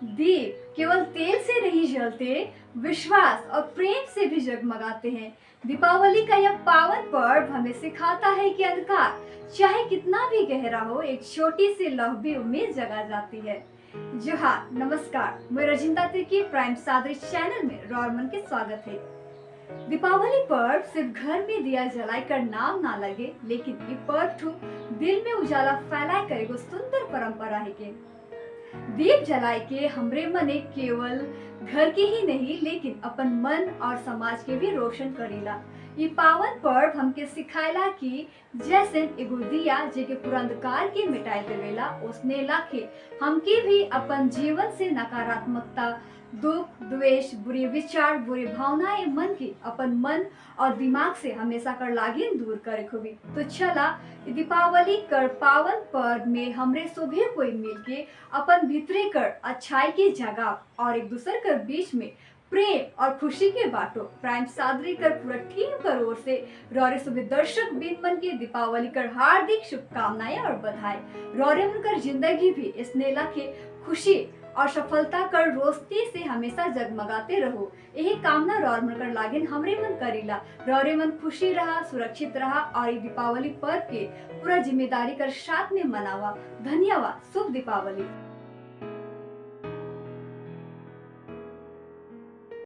दीप केवल तेल से नहीं जलते, विश्वास और प्रेम से भी जगमगाते हैं। दीपावली का यह पावन पर्व हमें सिखाता है कि अंधकार चाहे कितना भी गहरा हो, एक छोटी सी लौहबी उम्मीद जगा जाती है। जोहार, नमस्कार, मैं रजिंदा तिर्की प्राइम सादरी चैनल में रॉरमन के स्वागत है। दीपावली पर्व सिर्फ घर में दिया जलाई कर नाम ना लगे, लेकिन ये पर्व दिल में उजाला फैलाए कर एगो सुंदर परंपरा है के दीप जलाए के हमरे मने केवल घर के ही नहीं, लेकिन अपन मन और समाज के भी रोशन करेला। ये पावन पर्व हमके सिखाएला कि जैसे एगो दिया जेके पूरा अंधकार के मिटाए देवेला, उसने लाके हमके भी अपन जीवन से नकारात्मकता, दुख, द्वेष, बुरे विचार, बुरी भावनाएं मन के अपन मन और दिमाग से हमेशा कर लागिन दूर करे खूबी। तो चला दीपावली कर पावन पर्व में हमरे सभी कोई मिलके अपन भीतरे कर अच्छाई की जगह और एक दूसरे कर बीच में प्रेम और खुशी के बाटो। प्राइम सादरी कर पूरा टीम कर ओर से रौरे सुबह दर्शक बिन मन के दीपावली कर हार्दिक शुभकामनाएं और बधाई। रौरे मन कर जिंदगी भी इस नेला के खुशी और सफलता कर रोशनी से हमेशा जगमगाते रहो, यही कामना रौर मन कर लागिन हमरे मन करीला। रौरे मन खुशी रहा, सुरक्षित रहा और ये दीपावली पर्व के पूरा जिम्मेदारी कर साथ में मनावा। धन्यवाद। शुभ दीपावली।